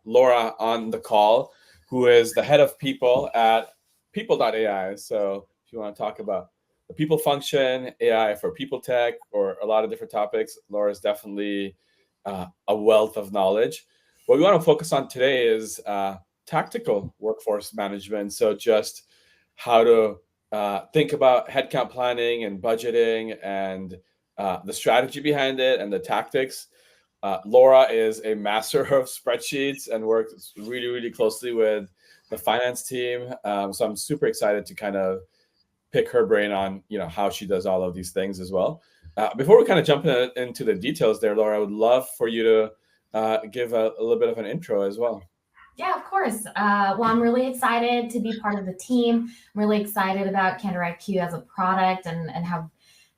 Laura on the call, who is the head of people at people.ai. So if you want to talk about the people function, AI for people tech, or a lot of different topics, Laura is definitely a wealth of knowledge. What we want to focus on today is tactical workforce management. So just how to think about headcount planning and budgeting and the strategy behind it and the tactics. Laura is a master of spreadsheets and works really, really closely with the finance team. So I'm super excited to kind of pick her brain on how she does all of these things as well. Before we kind of jump into the details there, Laura, I would love for you to give a little bit of an intro as well. Yeah, of course. Well, I'm really excited to be part of the team. I'm really excited about Candor IQ as a product and how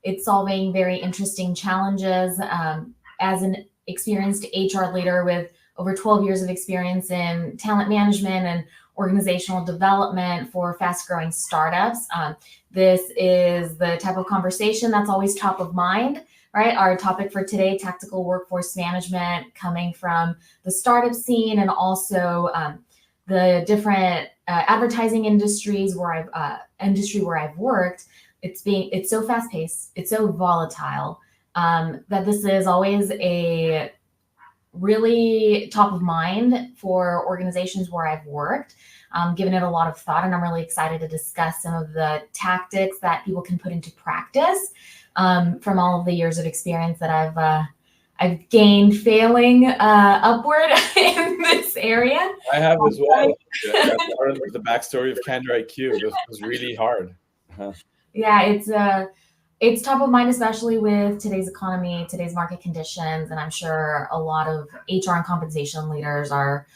it's solving very interesting challenges. As an experienced HR leader with over 12 years of experience in talent management and organizational development for fast growing startups, this is the type of conversation that's always top of mind. Right, our topic for today, tactical workforce management, coming from the startup scene and also the different advertising industries where I've worked. It's so fast paced, it's so volatile that this is always a really top of mind for organizations where I've worked. Given it a lot of thought, and I'm really excited to discuss some of the tactics that people can put into practice from all of the years of experience that I've gained failing upward in this area. I have as well. That's part of the backstory of Candor IQ. This was really hard. Yeah, it's top of mind, especially with today's economy, today's market conditions, and I'm sure a lot of HR and compensation leaders are,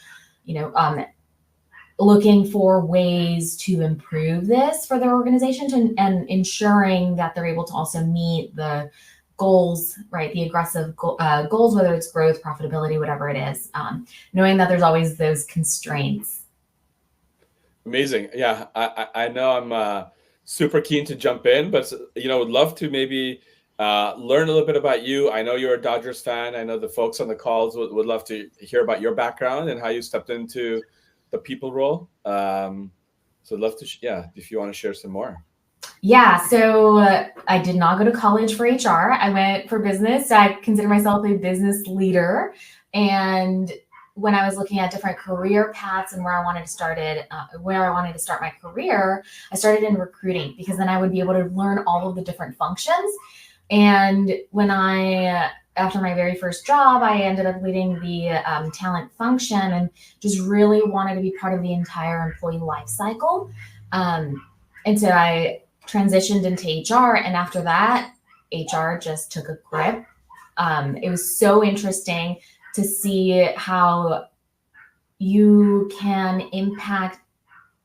looking for ways to improve this for their organizations and ensuring that they're able to also meet the goals, right? The aggressive goals, whether it's growth, profitability, whatever it is, knowing that there's always those constraints. Amazing. Yeah, I know I'm super keen to jump in, but would love to maybe learn a little bit about you. I know you're a Dodgers fan. I know the folks on the calls would love to hear about your background and how you stepped into the people role. So I'd love to, if you want to share some more. Yeah, so I did not go to college for HR. I went for business. I consider myself a business leader. And when I was looking at different career paths and where I wanted to start my career, I started in recruiting because then I would be able to learn all of the different functions. And when after my very first job, I ended up leading the talent function and just really wanted to be part of the entire employee life cycle. And so I transitioned into HR, and after that, HR just took a grip. It was so interesting to see how you can impact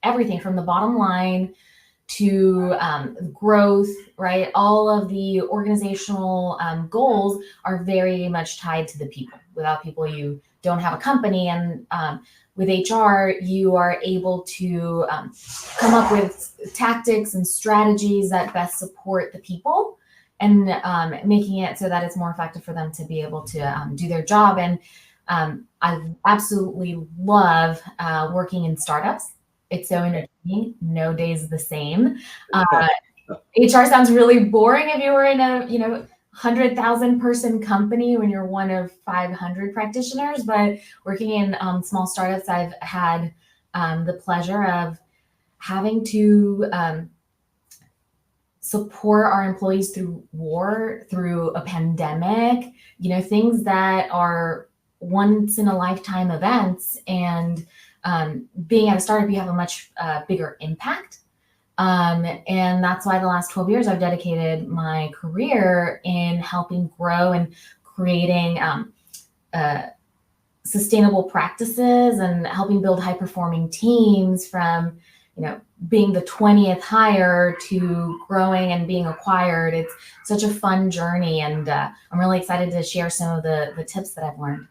everything from the bottom line to growth, right? All of the organizational goals are very much tied to the people. Without people, you don't have a company. And with HR, you are able to come up with tactics and strategies that best support the people and making it so that it's more effective for them to be able to do their job. And I absolutely love working in startups. It's so entertaining. No day is the same. HR sounds really boring if you were in a 100,000 person company when you're one of 500 practitioners. But working in small startups, I've had the pleasure of having to support our employees through war, through a pandemic. Things that are once in a lifetime events, and being at a startup, you have a much bigger impact. And that's why the last 12 years I've dedicated my career in helping grow and creating sustainable practices and helping build high performing teams from, being the 20th hire to growing and being acquired. It's such a fun journey. And I'm really excited to share some of the tips that I've learned.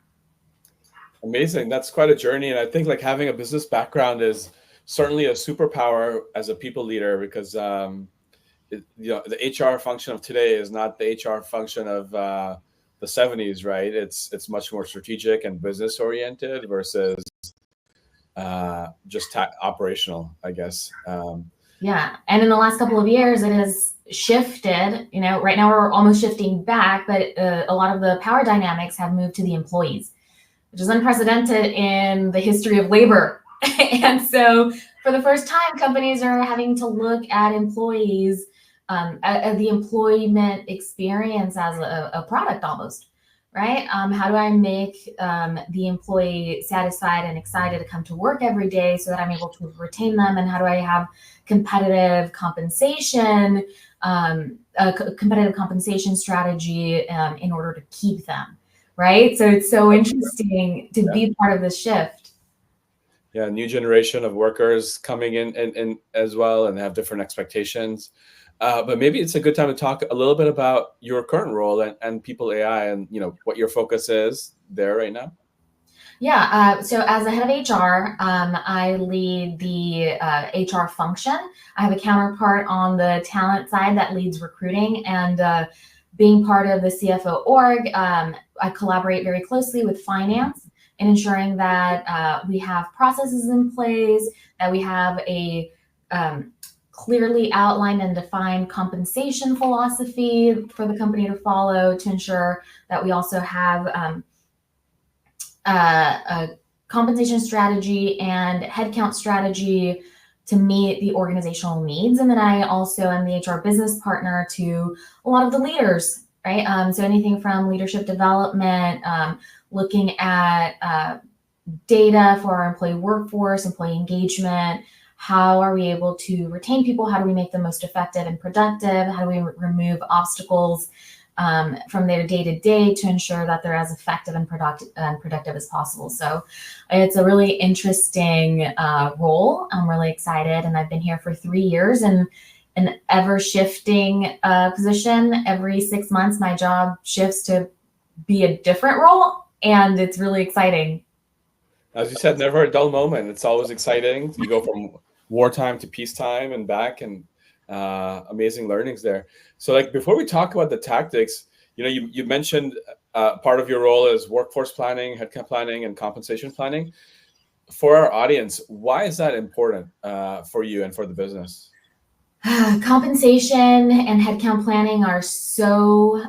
Amazing. That's quite a journey. And I think having a business background is certainly a superpower as a people leader, because the HR function of today is not the HR function of the 70s, right? It's much more strategic and business oriented versus just operational, I guess. Yeah. And in the last couple of years, it has shifted. Right now we're almost shifting back, but a lot of the power dynamics have moved to the employees, which is unprecedented in the history of labor. And so for the first time, companies are having to look at employees, at the employment experience as a product almost, right? How do I make the employee satisfied and excited to come to work every day so that I'm able to retain them? And how do I have competitive compensation, competitive compensation strategy in order to keep them, right? So it's so interesting to be part of this shift. Yeah, new generation of workers coming in as well, and have different expectations. But maybe it's a good time to talk a little bit about your current role and People AI, and what your focus is there right now. Yeah, so as the head of HR, I lead the HR function. I have a counterpart on the talent side that leads recruiting, and being part of the CFO org, I collaborate very closely with finance in ensuring that we have processes in place, that we have a clearly outlined and defined compensation philosophy for the company to follow, to ensure that we also have a compensation strategy and headcount strategy to meet the organizational needs. And then I also am the HR business partner to a lot of the leaders, right? So anything from leadership development, looking at data for our employee workforce, employee engagement. How are we able to retain people? How do we make them most effective and productive? How do we remove obstacles from their day-to-day to ensure that they're as effective and productive as possible? So it's a really interesting role. I'm really excited, and I've been here for 3 years in an ever-shifting position. Every 6 months, my job shifts to be a different role, and it's really exciting. As you said, never a dull moment. It's always exciting. You go from wartime to peacetime and back, and amazing learnings there. So, like, before we talk about the tactics, you mentioned part of your role is workforce planning, headcount planning, and compensation planning. For our audience, why is that important for you and for the business? Compensation and headcount planning are so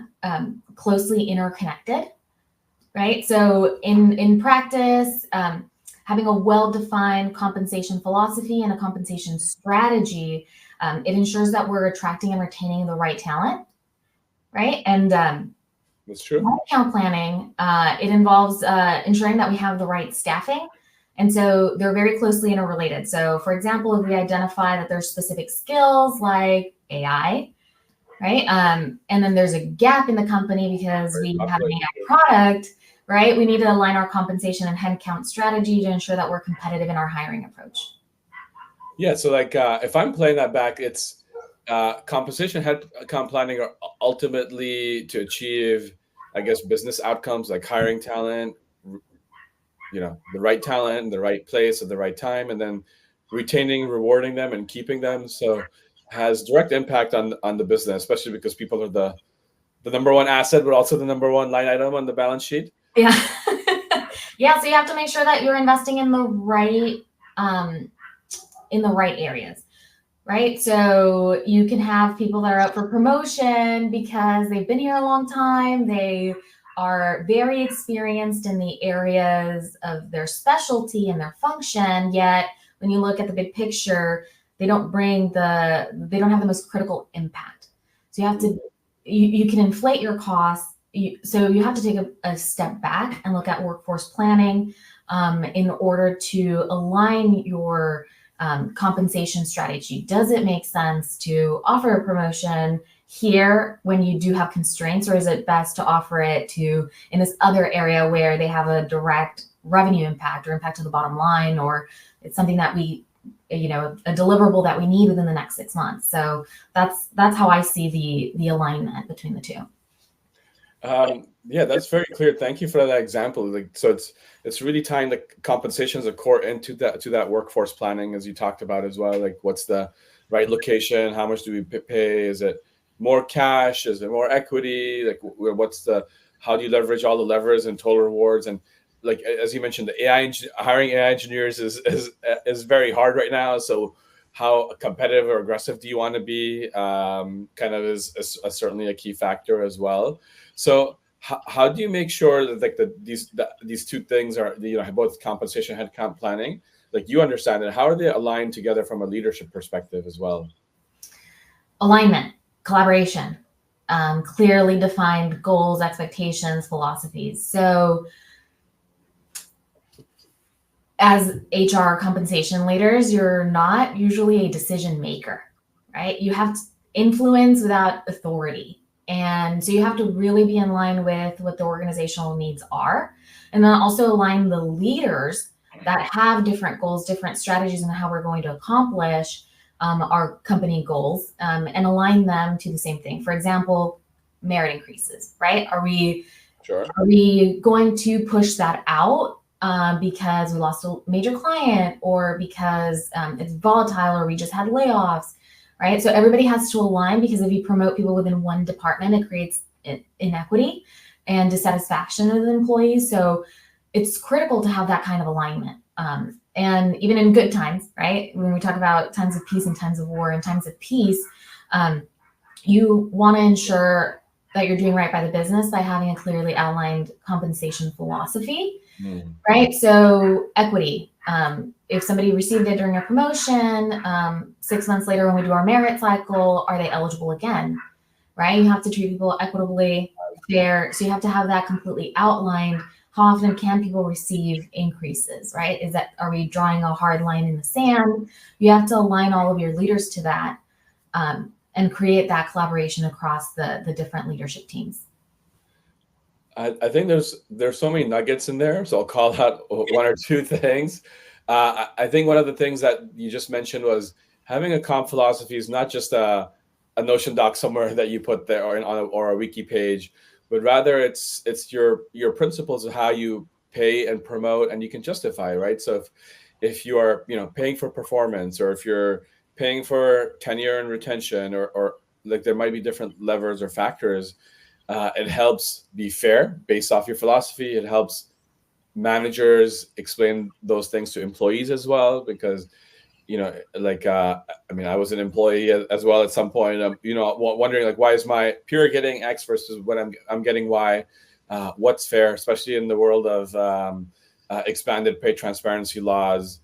closely interconnected, right? So in practice, having a well-defined compensation philosophy and a compensation strategy, it ensures that we're attracting and retaining the right talent, right? And That's true. Headcount planning, it involves ensuring that we have the right staffing. And so they're very closely interrelated. So for example, if we identify that there's specific skills like AI, right? And then there's a gap in the company because we have an AI product, right? We need to align our compensation and headcount strategy to ensure that we're competitive in our hiring approach. Yeah, so like if I'm playing that back, it's compensation headcount planning are ultimately to achieve, I guess, business outcomes like hiring talent, the right talent in the right place at the right time, and then retaining, rewarding them, and keeping them. So has direct impact on the business, especially because people are the number one asset, but also the number one line item on the balance sheet. Yeah. Yeah. So you have to make sure that you're investing in the right areas, right? So you can have people that are up for promotion because they've been here a long time. They are very experienced in the areas of their specialty and their function. Yet when you look at the big picture, they don't have the most critical impact. So you can inflate your costs. So you have to take a step back and look at workforce planning in order to align your compensation strategy. Does it make sense to offer a promotion here when you do have constraints, or is it best to offer it in this other area where they have a direct revenue impact or impact to the bottom line, or it's something that a deliverable that we need within the next 6 months? So that's how I see the alignment between the two. Yeah, that's very clear. Thank you for that example. So it's really tying the compensation as a core into that workforce planning, as you talked about as well. Like, what's the right location? How much do we pay? Is it more cash? Is it more equity? Like, what's the how do you leverage all the levers and total rewards? And like as you mentioned, the hiring AI engineers is very hard right now. So how competitive or aggressive do you want to be? Kind of is certainly a key factor as well. So how do you make sure that like these two things are, you know, both compensation, headcount planning, like you understand it, how are they aligned together from a leadership perspective as well? Alignment, collaboration, clearly defined goals, expectations, philosophies. So as HR compensation leaders, you're not usually a decision maker, right? You have influence without authority. And so you have to really be in line with what the organizational needs are. And then also align the leaders that have different goals, different strategies, and how we're going to accomplish our company goals, and align them to the same thing. For example, merit increases, right? Are we going to push that out because we lost a major client, or because it's volatile, or we just had layoffs, right? So everybody has to align, because if you promote people within one department, it creates inequity and dissatisfaction of the employees. So it's critical to have that kind of alignment. And even in good times, right? When we talk about times of peace and times of war and times of peace, you want to ensure that you're doing right by the business by having a clearly outlined compensation philosophy, right? So equity. If somebody received it during a promotion, 6 months later when we do our merit cycle, are they eligible again, right? You have to treat people equitably, fair. So you have to have that completely outlined. How often can people receive increases, right? Are we drawing a hard line in the sand? You have to align all of your leaders to that, and create that collaboration across the different leadership teams. I think there's so many nuggets in there, so I'll call out one or two things. I think one of the things that you just mentioned was having a comp philosophy is not just a Notion doc somewhere that you put there, or a wiki page, but rather it's your principles of how you pay and promote, and you can justify, right? So if you are, you know, paying for performance, or if you're paying for tenure and retention, or like there might be different levers or factors. It helps be fair based off your philosophy. It helps managers explain those things to employees as well, because, you know, like, I mean, I was an employee as well at some point, you know, wondering like, why is my peer getting X versus when I'm getting Y? What's fair, especially in the world of expanded pay transparency laws.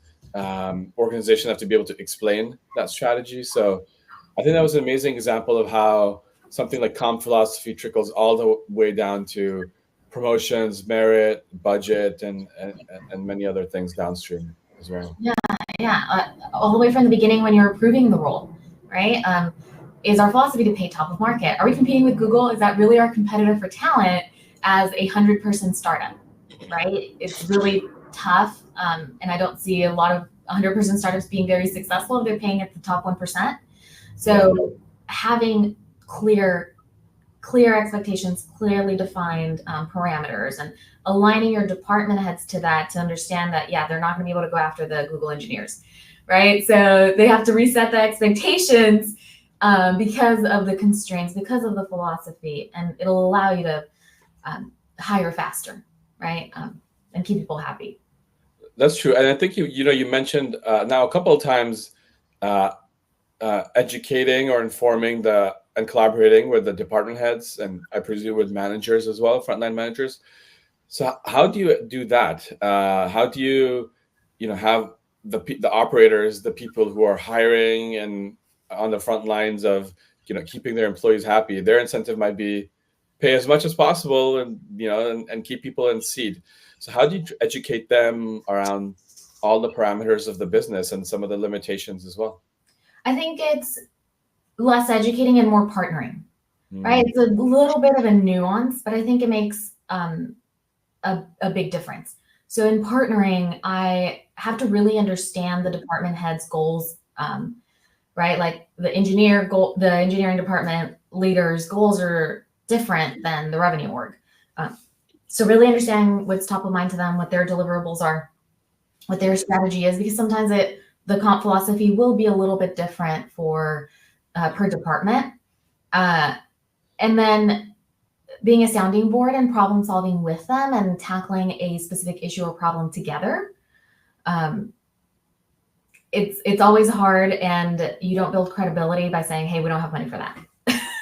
Organizations have to be able to explain that strategy. So I think that was an amazing example of how something like comp philosophy trickles all the way down to promotions, merit, budget, and many other things downstream as well. Yeah, all the way from the beginning when you're approving the role, right? Is our philosophy to pay top of market? Are we competing with Google? Is that really our competitor for talent as a 100-person startup, right? It's really tough, and I don't see a lot of 100-person startups being very successful if they're paying at the top 1%. So having clear expectations, clearly defined parameters, and aligning your department heads to that, to understand that, yeah, they're not going to be able to go after the Google engineers, right? So they have to reset the expectations because of the constraints, because of the philosophy, and it'll allow you to hire faster, right? And keep people happy. That's true. And I think you mentioned now a couple of times educating or informing and collaborating with the department heads, and I presume with managers as well, frontline managers. So how do you do that? How do you have the operators, the people who are hiring and on the front lines of keeping their employees happy? Their incentive might be pay as much as possible, and and keep people in seat. So how do you educate them around all the parameters of the business and some of the limitations as well? I think it's less educating and more partnering, right? It's a little bit of a nuance, but I think it makes a big difference. So in partnering, I have to really understand the department head's goals, right? Like the engineering department leader's goals are different than the revenue org. So really understanding what's top of mind to them, what their deliverables are, what their strategy is, because sometimes the comp philosophy will be a little bit different for per department. And then being a sounding board and problem solving with them and tackling a specific issue or problem together. It's always hard, and you don't build credibility by saying, hey, we don't have money for that,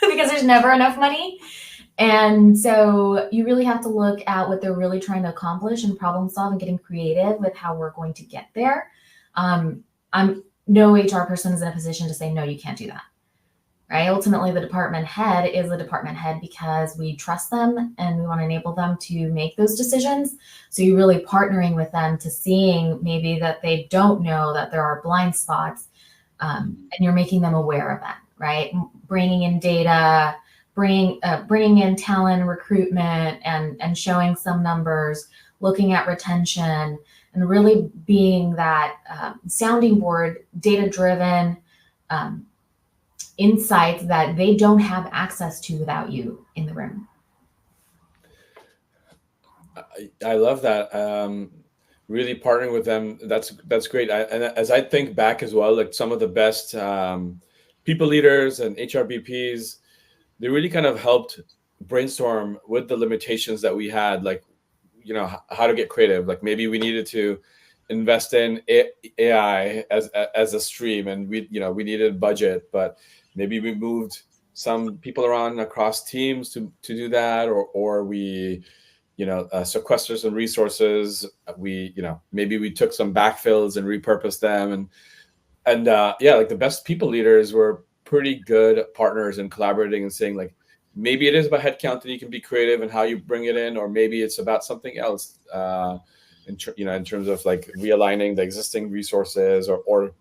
because there's never enough money. And so you really have to look at what they're really trying to accomplish and problem solve and getting creative with how we're going to get there. I'm no HR person is in a position to say, no, you can't do that. Right? Ultimately, the department head is the department head because we trust them and we want to enable them to make those decisions. So you're really partnering with them to seeing maybe that they don't know that there are blind spots, and you're making them aware of that, right? Bringing in data, bringing in talent recruitment and showing some numbers, looking at retention, and really being that sounding board, data-driven, insights that they don't have access to without you in the room. I love that. Really partnering with them. That's great. And as I think back as well, like some of the best people leaders and HRBPs, they really kind of helped brainstorm with the limitations that we had, like, how to get creative. Like maybe we needed to invest in AI as a stream, and we needed budget, but maybe we moved some people around across teams to do that, or we sequester some resources. We maybe we took some backfills and repurposed them, and like the best people leaders were pretty good partners in collaborating and saying, like, maybe it is about headcount and you can be creative and how you bring it in, or maybe it's about something else in terms of like realigning the existing resources or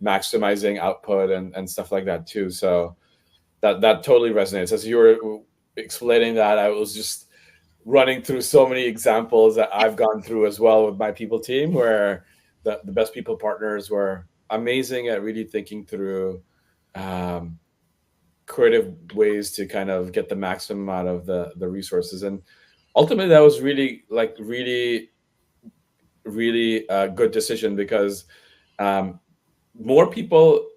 maximizing output and stuff like that too. So that totally resonates. As you were explaining that, I was just running through so many examples that I've gone through as well with my people team, where the best people partners were amazing at really thinking through creative ways to kind of get the maximum out of the resources. And ultimately that was really a good decision, because more people,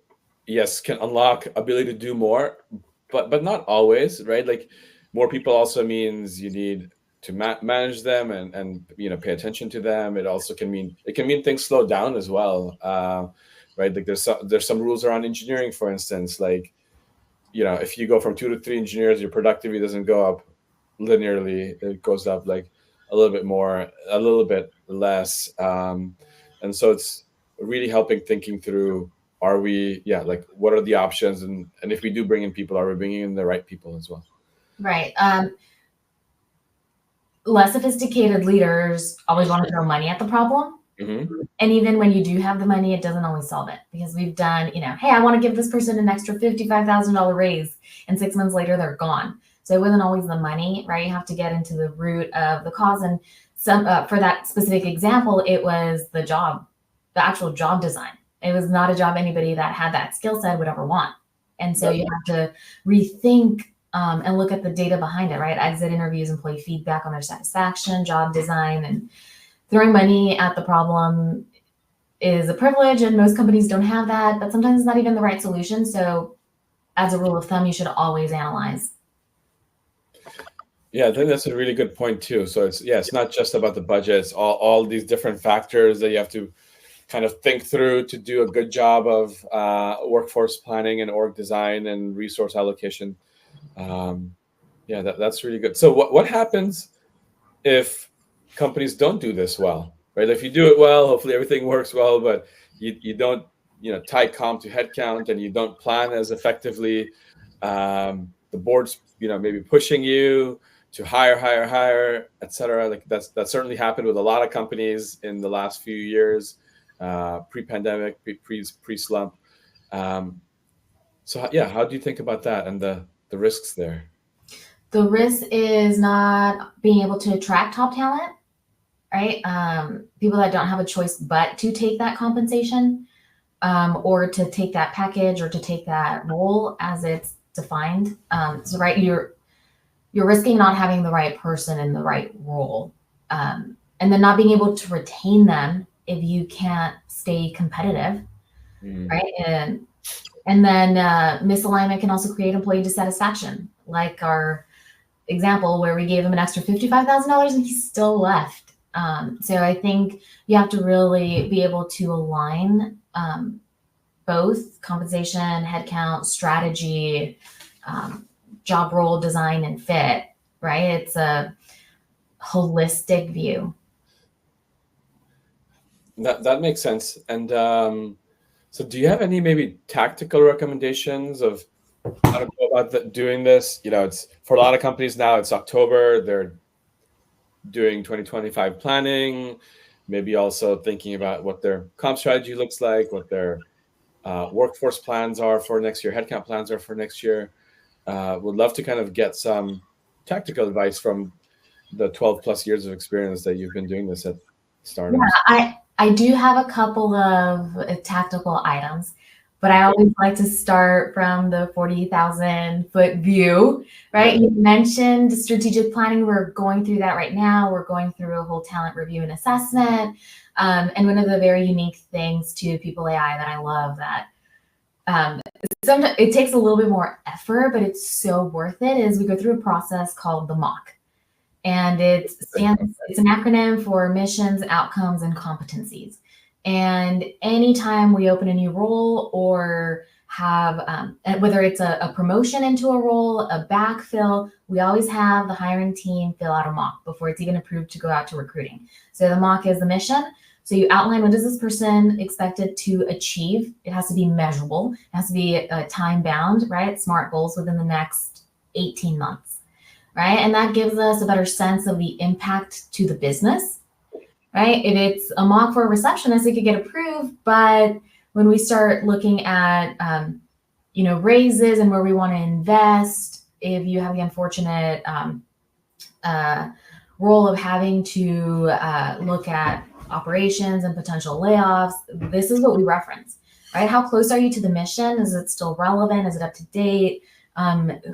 yes, can unlock ability to do more, but not always, right? Like more people also means you need to manage them and pay attention to them. It also can mean things slow down as well, right? Like there's some rules around engineering, for instance. Like if you go from 2 to 3 engineers, your productivity doesn't go up linearly. It goes up like a little bit more, a little bit less, and so it's really helping thinking through, are we like what are the options, and if we do bring in people, are we bringing in the right people as well? Right. Less sophisticated leaders always want to throw money at the problem. Mm-hmm. And even when you do have the money, it doesn't always solve it, because we've done, hey, I want to give this person an extra $55,000 raise, and 6 months later they're gone. So it wasn't always the money, right? You have to get into the root of the cause. And some for that specific example, it was the actual job design. It was not a job anybody that had that skill set would ever want. And so you have to rethink and look at the data behind it, right? Exit interviews, employee feedback on their satisfaction, job design, and throwing money at the problem is a privilege, and most companies don't have that, but sometimes it's not even the right solution. So as a rule of thumb, you should always analyze. Yeah, I think that's a really good point too. So it's not just about the budget. It's all these different factors that you have to kind of think through to do a good job of workforce planning and org design and resource allocation. That's really good. So what happens if companies don't do this well, right? If you do it well, hopefully everything works well, but you don't tie comp to headcount, and you don't plan as effectively. The board's maybe pushing you to hire, etc. Like that's certainly happened with a lot of companies in the last few years, pre-pandemic, pre-slump. So how do you think about that and the risks there? The risk is not being able to attract top talent, right? People that don't have a choice but to take that compensation, or to take that package, or to take that role as it's defined. So right, you're risking not having the right person in the right role, and then not being able to retain them if you can't stay competitive, right? And then misalignment can also create employee dissatisfaction, like our example where we gave him an extra $55,000 and he still left. So I think you have to really be able to align both compensation, headcount, strategy, job role design, and fit, right? It's a holistic view. That makes sense. And so do you have any maybe tactical recommendations of how to go about doing this? It's for a lot of companies now, it's October, they're doing 2025 planning, maybe also thinking about what their comp strategy looks like, what their workforce plans are for next year, headcount plans are for next year. Would love to kind of get some tactical advice from the 12 plus years of experience that you've been doing this at startups. Yeah, I do have a couple of tactical items, but I always like to start from the 40,000 foot view, right? Yeah. You mentioned strategic planning. We're going through that right now. We're going through a whole talent review and assessment. And one of the very unique things to People AI that I love that sometimes it takes a little bit more effort, but it's so worth it, is we go through a process called the mock. And it's an acronym for missions, outcomes, and competencies. And anytime we open a new role or have, whether it's a promotion into a role, a backfill, we always have the hiring team fill out a mock before it's even approved to go out to recruiting. So the mock is the mission. So you outline, what is this person expected to achieve? It has to be measurable. It has to be time bound, right? SMART goals within the next 18 months, right? And that gives us a better sense of the impact to the business, right? If it's a mock for a receptionist, it could get approved. But when we start looking at, raises and where we want to invest, if you have the unfortunate role of having to look at operations and potential layoffs, this is what we reference, right? How close are you to the mission? Is it still relevant? Is it up to date?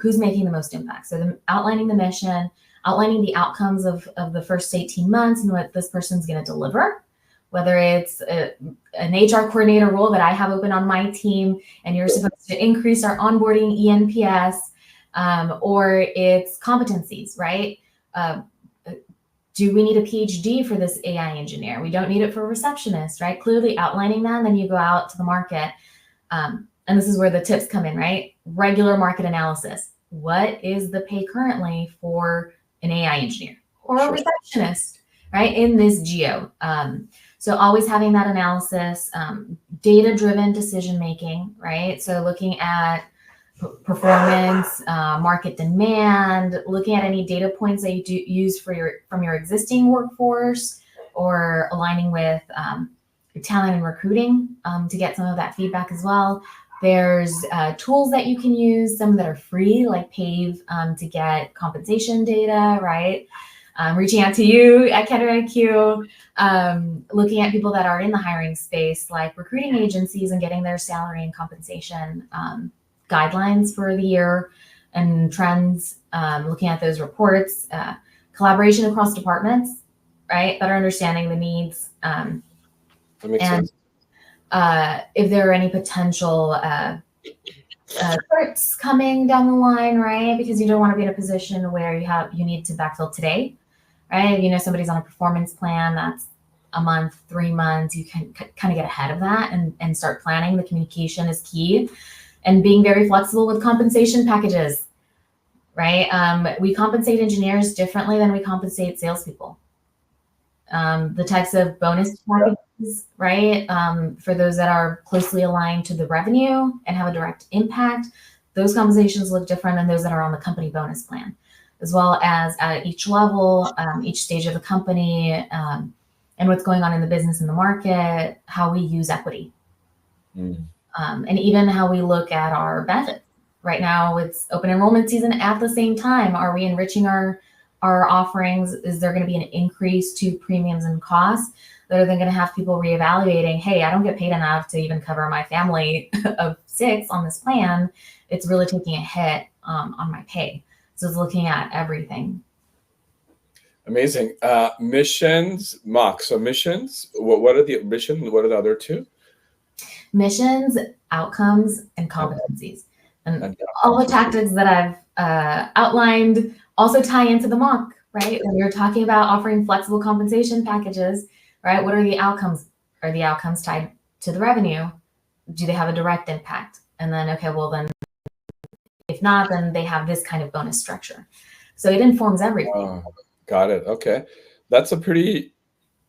Who's making the most impact? So outlining the mission, outlining the outcomes of the first 18 months and what this person's going to deliver, whether it's an HR coordinator role that I have open on my team, and you're supposed to increase our onboarding ENPS, or it's competencies, right? Do we need a PhD for this AI engineer? We don't need it for a receptionist, right? Clearly outlining that, and then you go out to the market. And this is where the tips come in, right? Regular market analysis. What is the pay currently for an AI engineer or a receptionist, right? In this geo. So always having that analysis, data-driven decision-making, right? So looking at performance, market demand, looking at any data points that you do use from your existing workforce, or aligning with your talent and recruiting to get some of that feedback as well. There's tools that you can use, some that are free, like Pave, to get compensation data, right? Reaching out to you at KenderIQ, looking at people that are in the hiring space, like recruiting agencies, and getting their salary and compensation guidelines for the year and trends, looking at those reports, collaboration across departments, right? Better understanding the needs. That makes sense. If there are any potential threats coming down the line, right? Because you don't want to be in a position where you need to backfill today, right? If somebody's on a performance plan that's a month, 3 months, you can kind of get ahead of that and start planning. The communication is key. And being very flexible with compensation packages, right? We compensate engineers differently than we compensate salespeople. The types of bonus packages, right? For those that are closely aligned to the revenue and have a direct impact, those compensations look different than those that are on the company bonus plan, as well as at each level, each stage of the company, and what's going on in the business and the market, how we use equity. And even how we look at our benefits. Right now, it's open enrollment season. At the same time, are we enriching our offerings? Is there going to be an increase to premiums and costs that are then going to have people reevaluating, hey, I don't get paid enough to even cover my family of 6 on this plan. It's really taking a hit on my pay. So it's looking at everything. Amazing. Missions, mock. So missions, what are the missions? What are the other two? Missions, outcomes, and competencies. And all the tactics that I've outlined Also tie into the mock, right? When you're talking about offering flexible compensation packages, right? What are the outcomes? Are the outcomes tied to the revenue? Do they have a direct impact? And then, okay, well then, if not, then they have this kind of bonus structure. So it informs everything. Oh, got it. Okay. That's a pretty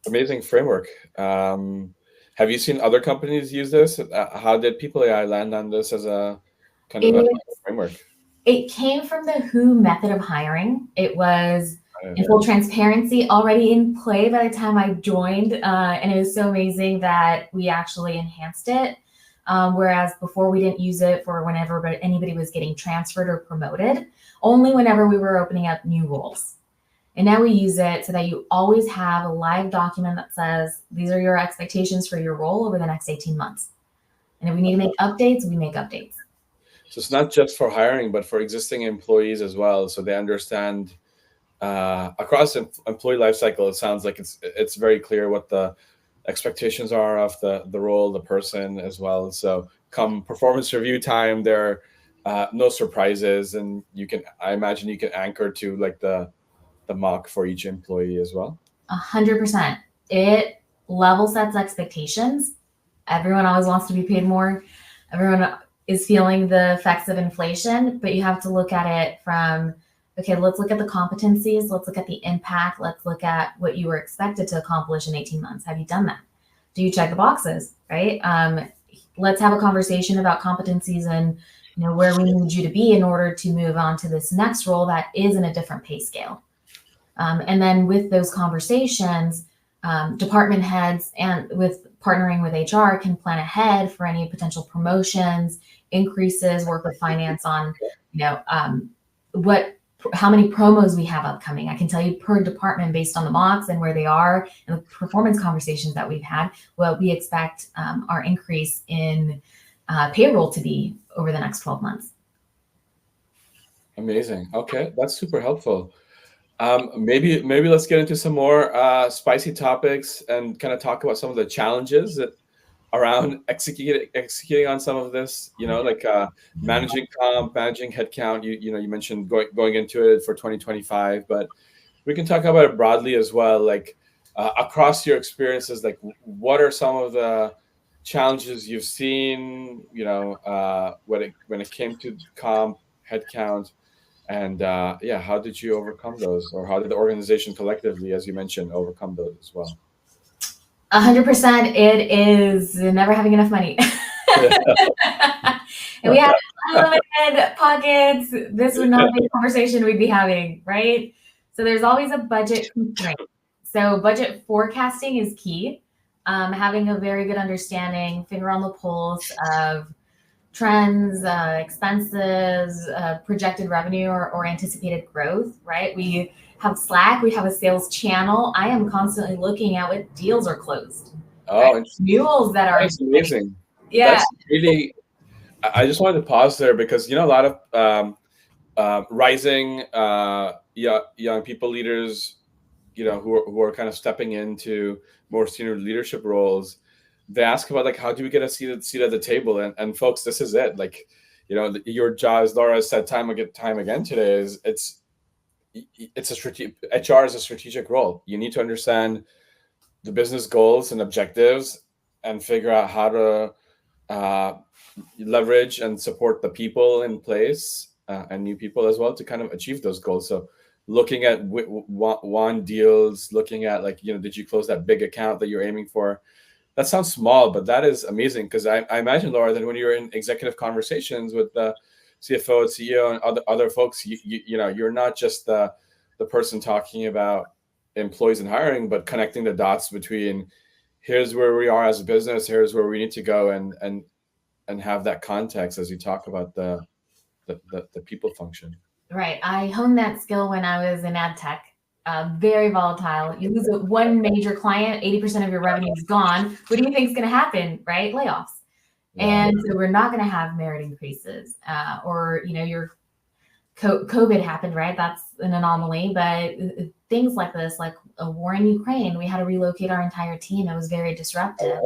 amazing framework. Have you seen other companies use this? How did People AI land on this as a kind of a It, framework? it came from the WHO method of hiring. It was, in Yeah. full transparency, already in play by the time I joined. And it was so amazing that we actually enhanced it. Whereas before we didn't use it for whenever anybody was getting transferred or promoted, only whenever we were opening up new roles. And now we use it so that you always have a live document that says, these are your expectations for your role over the next 18 months. And if we need to make updates, we make updates. So it's not just for hiring, but for existing employees as well. So they understand across employee life cycle, it sounds like it's very clear what the expectations are of the role, the person as well. So come performance review time, there are no surprises, and I imagine you can anchor to like the mock for each employee as well. 100%. It level sets expectations. Everyone always wants to be paid more. Everyone is feeling the effects of inflation, but you have to look at it from, okay, let's look at the competencies. Let's look at the impact. Let's look at what you were expected to accomplish in 18 months. Have you done that? Do you check the boxes, right? Let's have a conversation about competencies and where we need you to be in order to move on to this next role that is in a different pay scale. And then with those conversations, department heads and with partnering with HR can plan ahead for any potential promotions, increases, work with finance on, how many promos we have upcoming. I can tell you per department based on the mocks and where they are and the performance conversations that we've had, what we expect our increase in payroll to be over the next 12 months. Amazing. Okay, that's super helpful. Maybe let's get into some more spicy topics and kind of talk about some of the challenges that around executing on some of this. Like managing comp, managing headcount. You mentioned going into it for 2025, but we can talk about it broadly as well. Like across your experiences, like what are some of the challenges you've seen? When it came to comp, headcount. And how did you overcome those, or how did the organization collectively, as you mentioned, overcome those as well? 100%. It is never having enough money. And we have unlimited pockets. This would not be a conversation we'd be having, right? So there's always a budget constraint. So budget forecasting is key. Having a very good understanding, finger on the pulse of trends, expenses, projected revenue or anticipated growth, right? We have Slack, we have a sales channel. I am constantly looking at what deals are closed. Oh, right? Mules that are that's amazing. Yeah. That's really, I just wanted to pause there because, a lot of rising young people leaders, who are kind of stepping into more senior leadership roles, they ask about like, how do we get a seat at the table? And folks, this is it. Like, your job, as Laura said time again today, is it's a strategic, HR is a strategic role. You need to understand the business goals and objectives and figure out how to leverage and support the people in place and new people as well to kind of achieve those goals. So looking at won deals, looking at like, did you close that big account that you're aiming for? That sounds small, but that is amazing because I imagine, Laura, that when you're in executive conversations with the CFO, CEO, and other folks, you're not just the person talking about employees and hiring, but connecting the dots between here's where we are as a business, here's where we need to go, and have that context as you talk about the people function. Right. I honed that skill when I was in ad tech. Very volatile. You lose one major client, 80% of your revenue is gone. What do you think is going to happen? Right? Layoffs. Yeah. And so we're not going to have merit increases or, your COVID happened, right? That's an anomaly. But things like this, like a war in Ukraine, we had to relocate our entire team. It was very disruptive.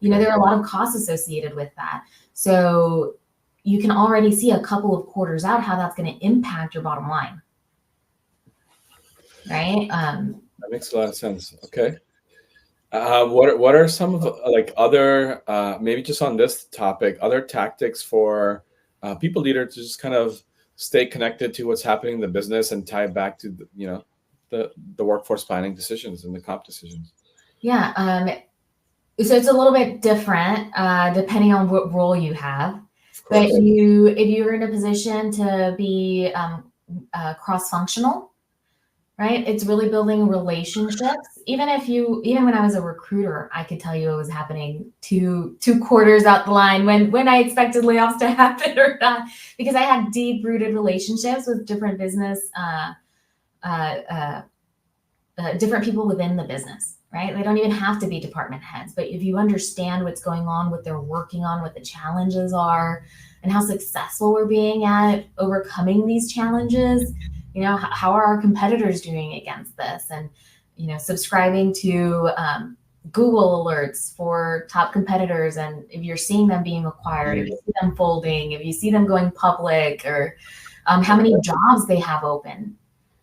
And, there are a lot of costs associated with that. So you can already see a couple of quarters out how that's going to impact your bottom line. right? That makes a lot of sense. Okay. What are some of like other maybe just on this topic, other tactics for people leaders to just kind of stay connected to what's happening in the business and tie it back to the workforce planning decisions and the comp decisions? Yeah. So it's a little bit different depending on what role you have. Of But course. if you're in a position to be cross-functional, right? It's really building relationships. Even when I was a recruiter, I could tell you it was happening two quarters out the line when I expected layoffs to happen or not, because I had deep rooted relationships with different business, uh, different people within the business, right? They don't even have to be department heads, but if you understand what's going on, what they're working on, what the challenges are, and how successful we're being at overcoming these challenges, how are our competitors doing against this? And, subscribing to Google alerts for top competitors. And if you're seeing them being acquired, if you see them folding, if you see them going public, or how many jobs they have open,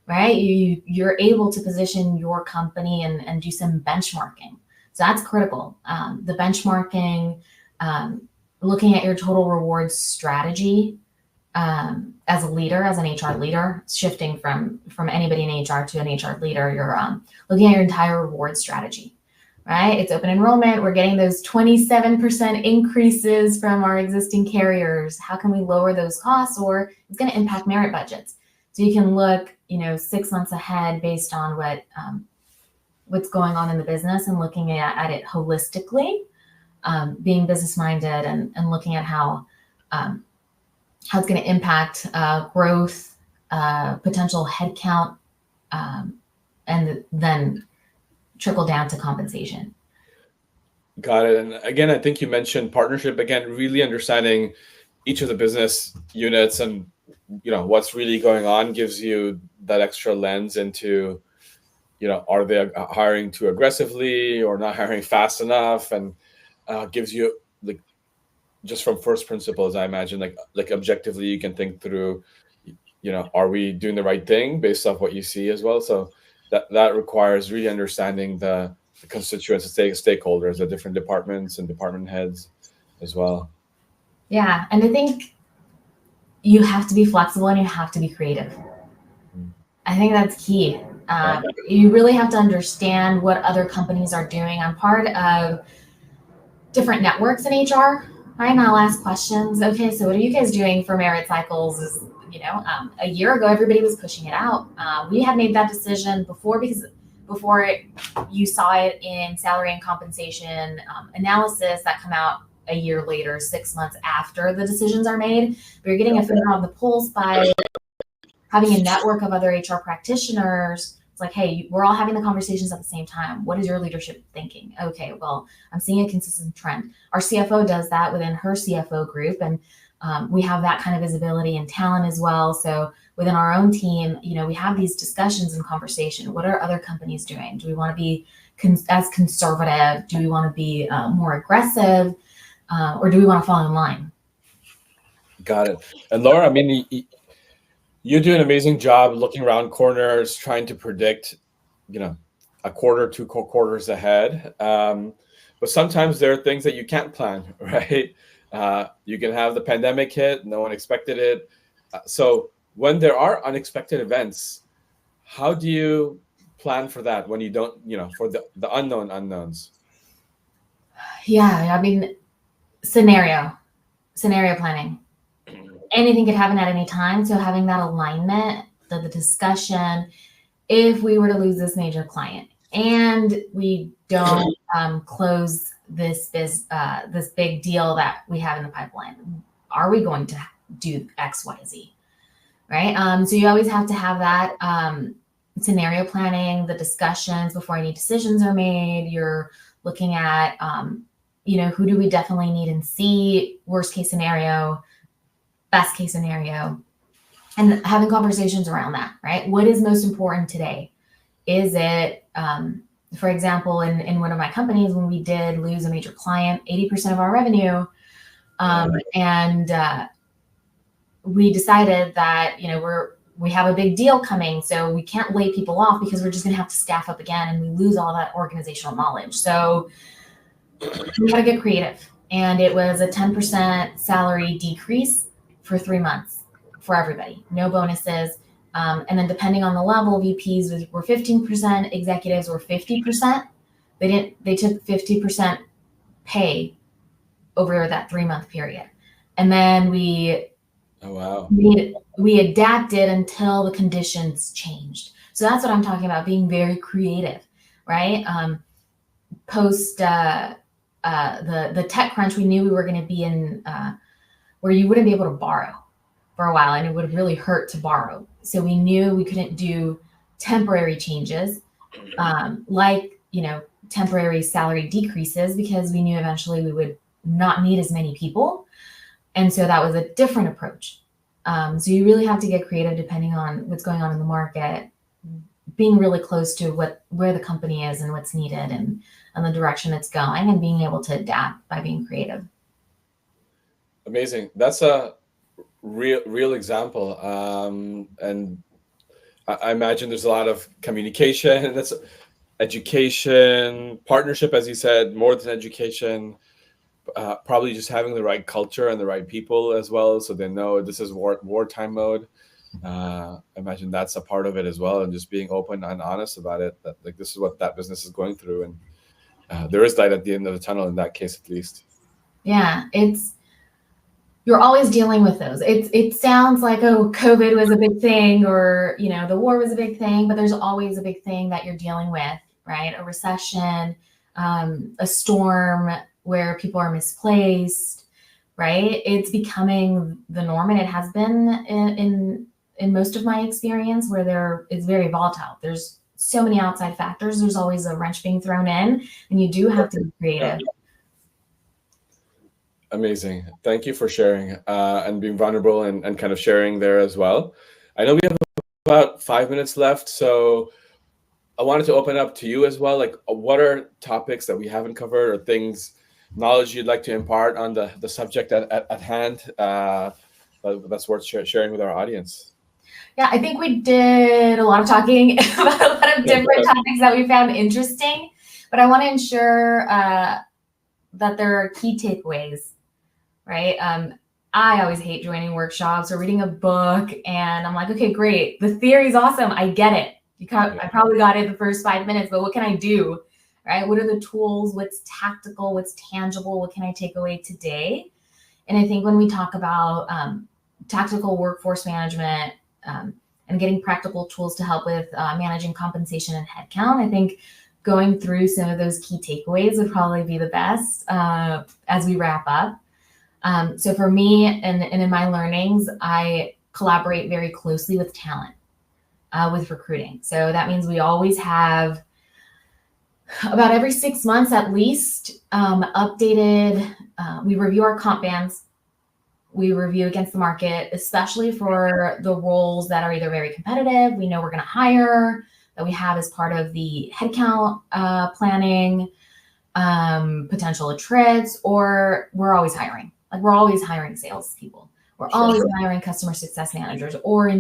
right? You're able to position your company and do some benchmarking. So that's critical. The benchmarking, looking at your total rewards strategy as a leader, as an HR leader, shifting from anybody in HR to an HR leader, you're looking at your entire reward strategy, right? It's open enrollment. We're getting those 27% increases from our existing carriers. How can we lower those costs? Or it's going to impact merit budgets. So you can look, 6 months ahead based on what's going on in the business and looking at it holistically, being business minded and looking at how it's going to impact growth, potential headcount, and then trickle down to compensation. Got it. And again, I think you mentioned partnership. Again, really understanding each of the business units and what's really going on gives you that extra lens into are they hiring too aggressively or not hiring fast enough, and gives you like just from first principles, I imagine like objectively you can think through are we doing the right thing based off what you see as well. So that requires really understanding the constituents, the stakeholders, the different departments and department heads as well. Yeah, and I think you have to be flexible and you have to be creative. I think that's key. You really have to understand what other companies are doing. I'm part of different networks in HR, right? And I'll ask questions. Okay, so what are you guys doing for merit cycles? A year ago, everybody was pushing it out. We had made that decision before you saw it in salary and compensation analysis that come out a year later, 6 months after the decisions are made. But you're getting a finger on the pulse by having a network of other HR practitioners. It's like, hey, we're all having the conversations at the same time. What is your leadership thinking? Okay, well, I'm seeing a consistent trend. Our CFO does that within her CFO group, and we have that kind of visibility and talent as well. So within our own team, we have these discussions and conversation. What are other companies doing? Do we want to be as conservative? Do we want to be more aggressive? Or do we want to fall in line? Got it. And Laura, I mean, you do an amazing job looking around corners, trying to predict, a quarter, 2 quarters ahead. But sometimes there are things that you can't plan, right? You can have the pandemic hit, no one expected it. So when there are unexpected events, how do you plan for that when you don't, for the unknown unknowns? Yeah, I mean, scenario planning. Anything could happen at any time. So having that alignment, the discussion, if we were to lose this major client and we don't close this big deal that we have in the pipeline, are we going to do X, Y, Z? Right. So you always have to have that scenario planning, the discussions before any decisions are made. You're looking at, who do we definitely need and see, worst case scenario, best case scenario, and having conversations around that, right? What is most important today? Is it, for example, in one of my companies, when we did lose a major client, 80% of our revenue, and we decided that, we have a big deal coming, so we can't lay people off because we're just going to have to staff up again and we lose all that organizational knowledge. So we had to get creative. And it was a 10% salary decrease for 3 months for everybody, no bonuses. And then depending on the level, VPs were 15%, executives were 50%. They took 50% pay over that 3-month period. And then we adapted until the conditions changed. So that's what I'm talking about, being very creative, right? Post the tech crunch, we knew we were going to be in where you wouldn't be able to borrow for a while, and it would really hurt to borrow. So we knew we couldn't do temporary changes, like, temporary salary decreases, because we knew eventually we would not need as many people. And so that was a different approach. So you really have to get creative depending on what's going on in the market, being really close to where the company is and what's needed and the direction it's going, and being able to adapt by being creative. Amazing. That's a real example. And I imagine there's a lot of communication. That's education, partnership, as you said, more than education. Probably just having the right culture and the right people as well, so they know this is wartime mode. I imagine that's a part of it as well, and just being open and honest about it, that like this is what that business is going through, and there is light at the end of the tunnel in that case, at least. Yeah, you're always dealing with those. It sounds like, oh, COVID was a big thing, or the war was a big thing, but there's always a big thing that you're dealing with, right? A recession, a storm where people are misplaced, right? It's becoming the norm, and it has been in most of my experience, where it's very volatile. There's so many outside factors. There's always a wrench being thrown in, and you do have to be creative. Amazing. Thank you for sharing and being vulnerable and kind of sharing there as well. I know we have about 5 minutes left, so I wanted to open up to you as well. Like, what are topics that we haven't covered, or things, knowledge you'd like to impart on the subject at hand that's worth sharing with our audience? Yeah, I think we did a lot of talking about a lot of different topics that we found interesting, but I want to ensure that there are key takeaways, right? I always hate joining workshops or reading a book, and I'm like, okay, great. The theory is awesome. I get it. I probably got it the first 5 minutes, but what can I do, right? What are the tools? What's tactical? What's tangible? What can I take away today? And I think when we talk about tactical workforce management and getting practical tools to help with managing compensation and headcount, I think going through some of those key takeaways would probably be the best as we wrap up. So for me and in my learnings, I collaborate very closely with talent, with recruiting. So that means we always have about every 6 months at least updated. We review our comp bands. We review against the market, especially for the roles that are either very competitive, we know we're going to hire, that we have as part of the headcount planning, potential attrits, or we're always hiring. Like, we're always hiring salespeople. We're always hiring customer success managers or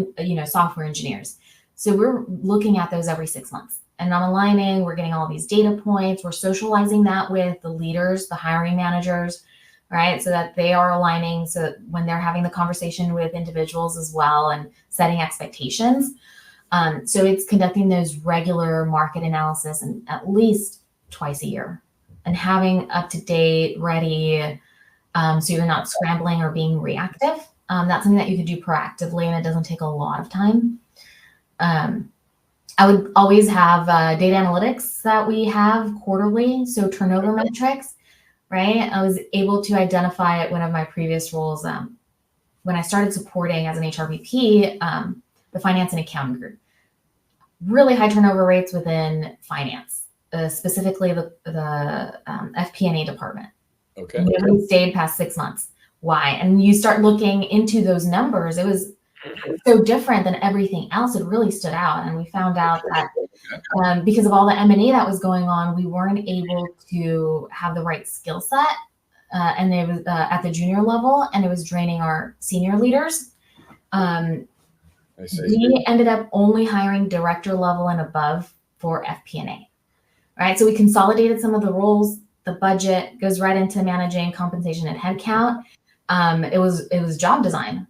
software engineers. So we're looking at those every 6 months, and I'm aligning. We're getting all these data points. We're socializing that with the leaders, the hiring managers, right? So that they are aligning, so that when they're having the conversation with individuals as well and setting expectations. So it's conducting those regular market analysis and at least twice a year, and having up to date, ready, so you're not scrambling or being reactive. That's something that you could do proactively, and it doesn't take a lot of time. I would always have data analytics that we have quarterly, so turnover metrics, right? I was able to identify at one of my previous roles when I started supporting as an HRBP, the finance and accounting group. Really high turnover rates within finance, specifically the FP&A department. Okay. Nobody stayed past 6 months. Why? And you start looking into those numbers. It was so different than everything else. It really stood out. And we found out that because of all the M&A that was going on, we weren't able to have the right skill set. And it was at the junior level, and it was draining our senior leaders. I see. We ended up only hiring director level and above for FP&A, right? So we consolidated some of the roles. The budget goes right into managing compensation and headcount. It was job design,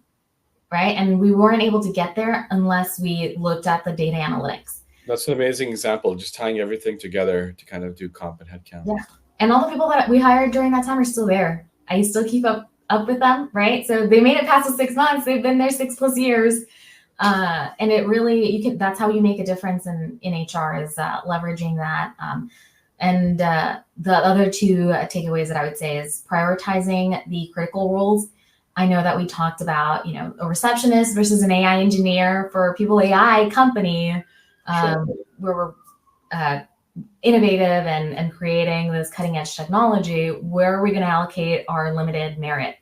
right? And we weren't able to get there unless we looked at the data analytics. That's an amazing example, just tying everything together to kind of do comp and headcount. Yeah. And all the people that we hired during that time are still there. I still keep up with them, right? So they made it past the 6 months. They've been there 6+ years. And it really, that's how you make a difference in HR, is leveraging that. And the other two takeaways that I would say is prioritizing the critical roles. I know that we talked about, a receptionist versus an AI engineer for People AI company, Sure. where we're innovative and creating this cutting edge technology. Where are we going to allocate our limited merit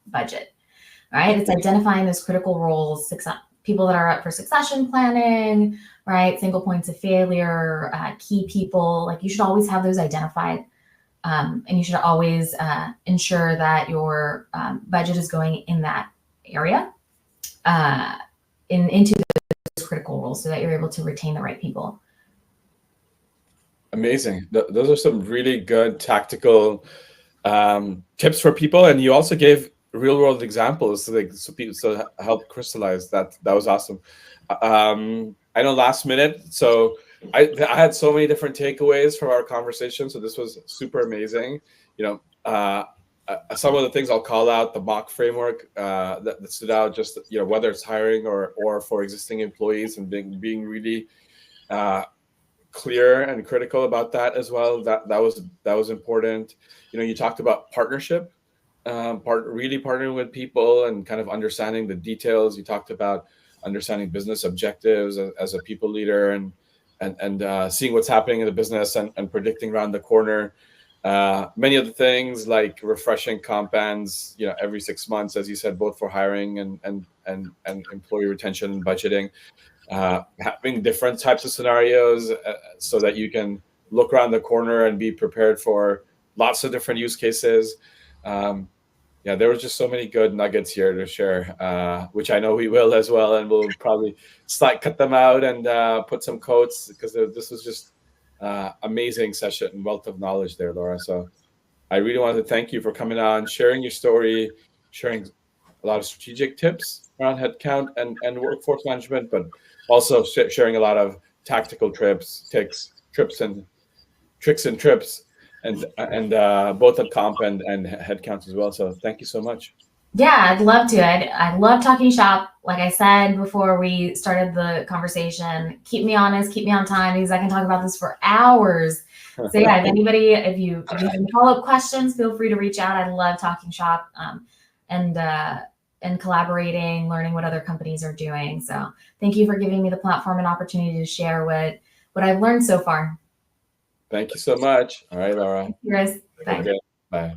budget? Right? It's identifying those critical roles, people that are up for succession planning, right? Single points of failure, key people. Like, you should always have those identified. And you should always ensure that your budget is going in that area, into those critical roles, so that you're able to retain the right people. Amazing. Those are some really good tactical tips for people, and you also gave real world examples so people help crystallize that. That was awesome. I know last minute, so I had so many different takeaways from our conversation, so this was super amazing. Some of the things I'll call out: the mock framework that stood out, just whether it's hiring or for existing employees, and being really clear and critical about that as well. That was important. You talked about partnership, really partnering with people and kind of understanding the details. You talked about understanding business objectives as a people leader, and seeing what's happening in the business and predicting around the corner. Many of the things like refreshing comp bands, every 6 months, as you said, both for hiring and employee retention and budgeting. Having different types of scenarios so that you can look around the corner and be prepared for lots of different use cases. There was just so many good nuggets here to share, which I know we will as well, and we'll probably cut them out and put some quotes, because this was just amazing session and wealth of knowledge there, Laura. So I really want to thank you for coming on, sharing your story, sharing a lot of strategic tips around headcount and workforce management, but also sharing a lot of tactical tricks and trips, and both on comp and headcount as well. So thank you so much. Yeah, I'd love to. I love talking shop. Like I said before we started the conversation, keep me honest, keep me on time, because I can talk about this for hours. So yeah, if you have any follow-up questions, feel free to reach out. I love talking shop, and collaborating, learning what other companies are doing. So thank you for giving me the platform and opportunity to share what I've learned so far. Thank you so much. All right, Laura. Cheers. Bye. Okay. Bye.